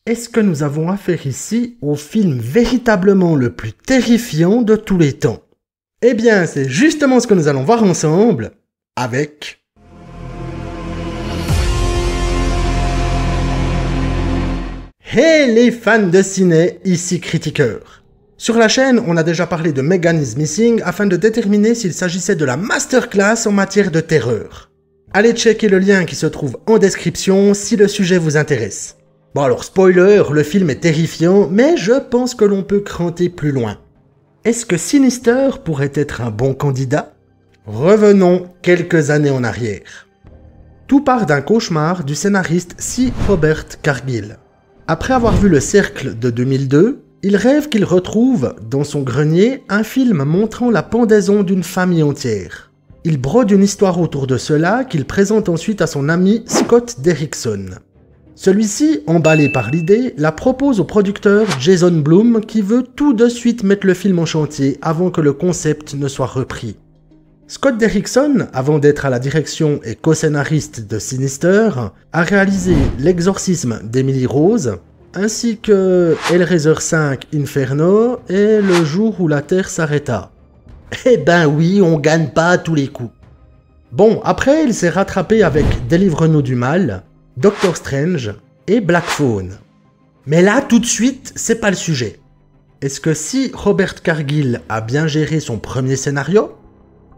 Est-ce que nous avons affaire ici au film véritablement le plus terrifiant de tous les temps? Eh bien, c'est justement ce que nous allons voir ensemble avec... Hey les fans de ciné, ici Critiqueur. Sur la chaîne, on a déjà parlé de Megan is Missing afin de déterminer s'il s'agissait de la masterclass en matière de terreur. Allez checker le lien qui se trouve en description si le sujet vous intéresse. Bon alors spoiler, le film est terrifiant, mais je pense que l'on peut cranter plus loin. Est-ce que Sinister pourrait être un bon candidat? Revenons quelques années en arrière. Tout part d'un cauchemar du scénariste C. Robert Cargill. Après avoir vu Le Cercle de 2002, il rêve qu'il retrouve, dans son grenier, un film montrant la pendaison d'une famille entière. Il brode une histoire autour de cela qu'il présente ensuite à son ami Scott Derrickson. Celui-ci, emballé par l'idée, la propose au producteur Jason Blum qui veut tout de suite mettre le film en chantier avant que le concept ne soit repris. Scott Derrickson, avant d'être à la direction et co-scénariste de Sinister, a réalisé L'exorcisme d'Emily Rose, ainsi que Hellraiser 5 Inferno et Le jour où la Terre s'arrêta. Eh ben oui, on gagne pas à tous les coups. Bon, après il s'est rattrapé avec Délivre-nous du mal, Doctor Strange et Black Phone. Mais là, tout de suite, c'est pas le sujet. Est-ce que si Robert Cargill a bien géré son premier scénario?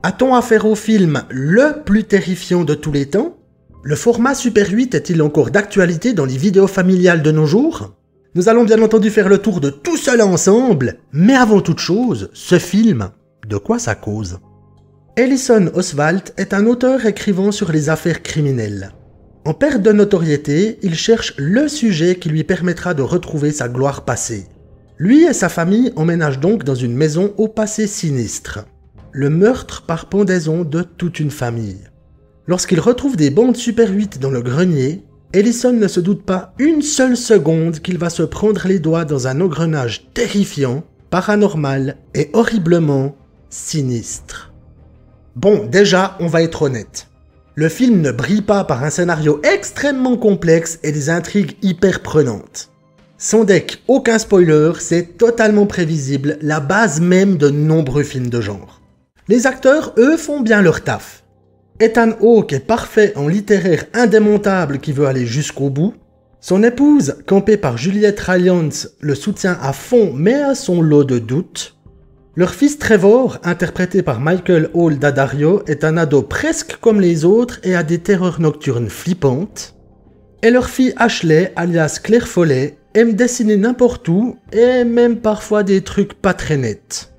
A-t-on affaire au film le plus terrifiant de tous les temps? Le format Super 8 est-il encore d'actualité dans les vidéos familiales de nos jours? Nous allons bien entendu faire le tour de tout cela ensemble, mais avant toute chose, ce film, de quoi ça cause? Ellison Oswalt est un auteur écrivant sur les affaires criminelles. En perte de notoriété, il cherche le sujet qui lui permettra de retrouver sa gloire passée. Lui et sa famille emménagent donc dans une maison au passé sinistre. Le meurtre par pendaison de toute une famille. Lorsqu'il retrouve des bandes Super 8 dans le grenier, Ellison ne se doute pas une seule seconde qu'il va se prendre les doigts dans un engrenage terrifiant, paranormal et horriblement sinistre. Bon, déjà, on va être honnête. Le film ne brille pas par un scénario extrêmement complexe et des intrigues hyper prenantes. Sans deck, aucun spoiler, c'est totalement prévisible, la base même de nombreux films de genre. Les acteurs, eux, font bien leur taf. Ethan Hawke est parfait en littéraire indémontable qui veut aller jusqu'au bout. Son épouse, campée par Juliette Rayans, le soutient à fond mais à son lot de doutes. Leur fils Trevor, interprété par Michael Hall Daddario, est un ado presque comme les autres et a des terreurs nocturnes flippantes. Et leur fille Ashley, alias Claire Follet, aime dessiner n'importe où et même parfois des trucs pas très nets.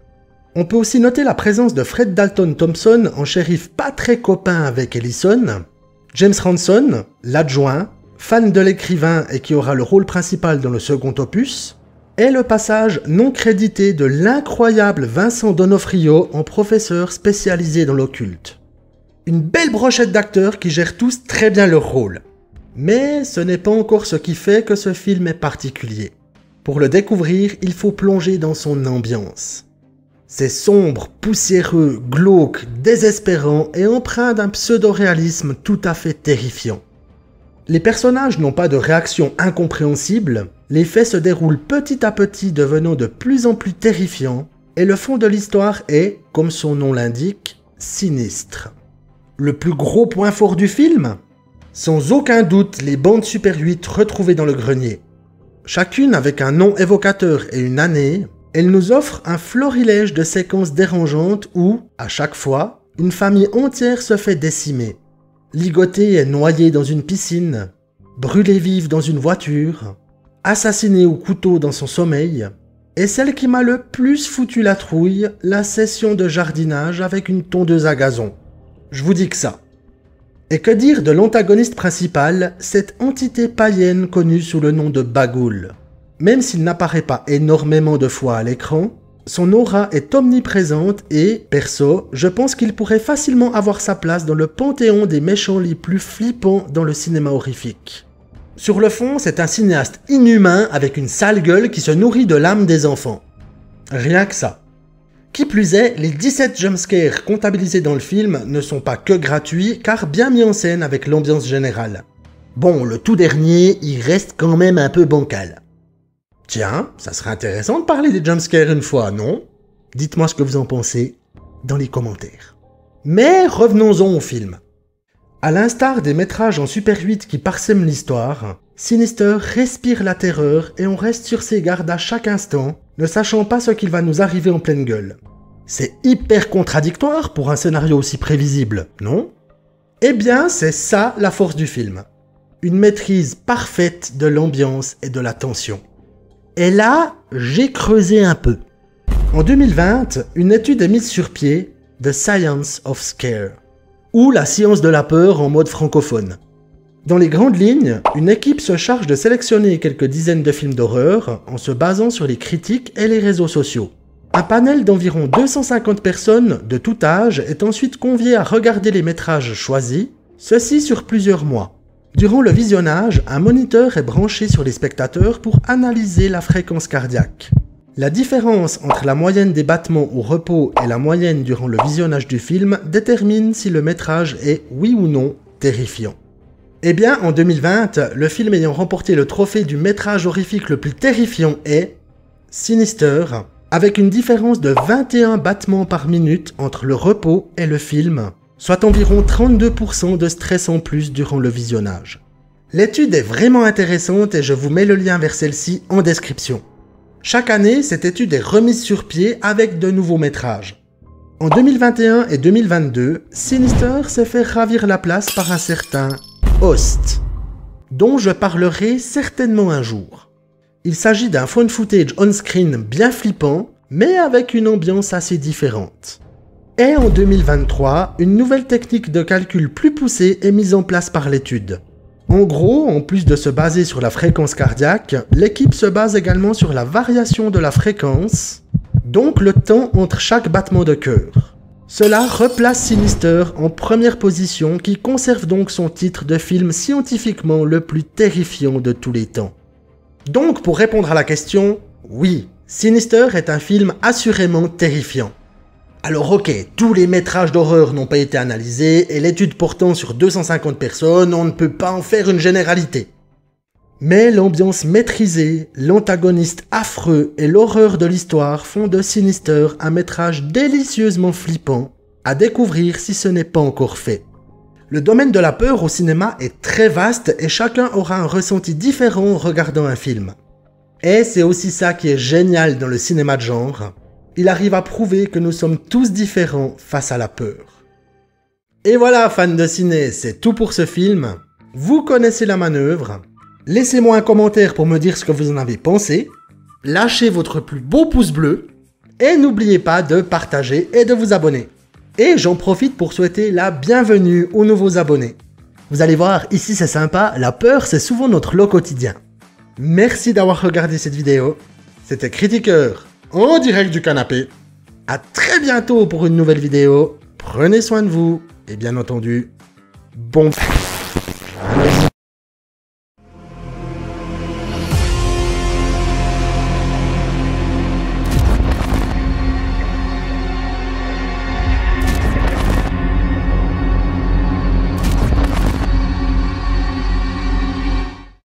On peut aussi noter la présence de Fred Dalton Thompson en shérif pas très copain avec Ellison, James Ranson, l'adjoint, fan de l'écrivain et qui aura le rôle principal dans le second opus, et le passage non crédité de l'incroyable Vincent D'Onofrio en professeur spécialisé dans l'occulte. Une belle brochette d'acteurs qui gèrent tous très bien leur rôle. Mais ce n'est pas encore ce qui fait que ce film est particulier. Pour le découvrir, il faut plonger dans son ambiance. C'est sombre, poussiéreux, glauque, désespérant et empreint d'un pseudo-réalisme tout à fait terrifiant. Les personnages n'ont pas de réaction incompréhensible, les faits se déroulent petit à petit devenant de plus en plus terrifiants, et le fond de l'histoire est, comme son nom l'indique, sinistre. Le plus gros point fort du film? Sans aucun doute les bandes Super 8 retrouvées dans le grenier. Chacune avec un nom évocateur et une année, elle nous offre un florilège de séquences dérangeantes où, à chaque fois, une famille entière se fait décimer. Ligotée et noyée dans une piscine, brûlée vive dans une voiture, assassinée au couteau dans son sommeil, et celle qui m'a le plus foutu la trouille, la session de jardinage avec une tondeuse à gazon. Je vous dis que ça. Et que dire de l'antagoniste principal, cette entité païenne connue sous le nom de Bagoul. Même s'il n'apparaît pas énormément de fois à l'écran, son aura est omniprésente et, perso, je pense qu'il pourrait facilement avoir sa place dans le panthéon des méchants les plus flippants dans le cinéma horrifique. Sur le fond, c'est un cinéaste inhumain avec une sale gueule qui se nourrit de l'âme des enfants. Rien que ça. Qui plus est, les 17 jumpscares comptabilisés dans le film ne sont pas que gratuits car bien mis en scène avec l'ambiance générale. Bon, le tout dernier, il reste quand même un peu bancal. Tiens, ça serait intéressant de parler des jumpscares une fois, non? Dites-moi ce que vous en pensez dans les commentaires. Mais revenons-en au film. À l'instar des métrages en Super 8 qui parsèment l'histoire, Sinister respire la terreur et on reste sur ses gardes à chaque instant, ne sachant pas ce qu'il va nous arriver en pleine gueule. C'est hyper contradictoire pour un scénario aussi prévisible, non? Eh bien, c'est ça la force du film. Une maîtrise parfaite de l'ambiance et de la tension. Et là, j'ai creusé un peu. En 2020, une étude est mise sur pied, The Science of Scare, ou la science de la peur en mode francophone. Dans les grandes lignes, une équipe se charge de sélectionner quelques dizaines de films d'horreur en se basant sur les critiques et les réseaux sociaux. Un panel d'environ 250 personnes de tout âge est ensuite convié à regarder les métrages choisis, ceci sur plusieurs mois. Durant le visionnage, un moniteur est branché sur les spectateurs pour analyser la fréquence cardiaque. La différence entre la moyenne des battements au repos et la moyenne durant le visionnage du film détermine si le métrage est, oui ou non, terrifiant. Eh bien, en 2020, le film ayant remporté le trophée du métrage horrifique le plus terrifiant est Sinister, avec une différence de 21 battements par minute entre le repos et le film, soit environ 32% de stress en plus durant le visionnage. L'étude est vraiment intéressante et je vous mets le lien vers celle-ci en description. Chaque année, cette étude est remise sur pied avec de nouveaux métrages. En 2021 et 2022, Sinister s'est fait ravir la place par un certain Host, dont je parlerai certainement un jour. Il s'agit d'un found footage on-screen bien flippant, mais avec une ambiance assez différente. Et en 2023, une nouvelle technique de calcul plus poussée est mise en place par l'étude. En gros, en plus de se baser sur la fréquence cardiaque, l'équipe se base également sur la variation de la fréquence, donc le temps entre chaque battement de cœur. Cela replace Sinister en première position qui conserve donc son titre de film scientifiquement le plus terrifiant de tous les temps. Donc pour répondre à la question, oui, Sinister est un film assurément terrifiant. Alors ok, tous les métrages d'horreur n'ont pas été analysés et l'étude portant sur 250 personnes, on ne peut pas en faire une généralité. Mais l'ambiance maîtrisée, l'antagoniste affreux et l'horreur de l'histoire font de Sinister un métrage délicieusement flippant à découvrir si ce n'est pas encore fait. Le domaine de la peur au cinéma est très vaste et chacun aura un ressenti différent en regardant un film. Et c'est aussi ça qui est génial dans le cinéma de genre. Il arrive à prouver que nous sommes tous différents face à la peur. Et voilà, fans de ciné, c'est tout pour ce film. Vous connaissez la manœuvre. Laissez-moi un commentaire pour me dire ce que vous en avez pensé. Lâchez votre plus beau pouce bleu. Et n'oubliez pas de partager et de vous abonner. Et j'en profite pour souhaiter la bienvenue aux nouveaux abonnés. Vous allez voir, ici c'est sympa, la peur c'est souvent notre lot quotidien. Merci d'avoir regardé cette vidéo. C'était Critiqueur en direct du canapé. A très bientôt pour une nouvelle vidéo. Prenez soin de vous et bien entendu, bon...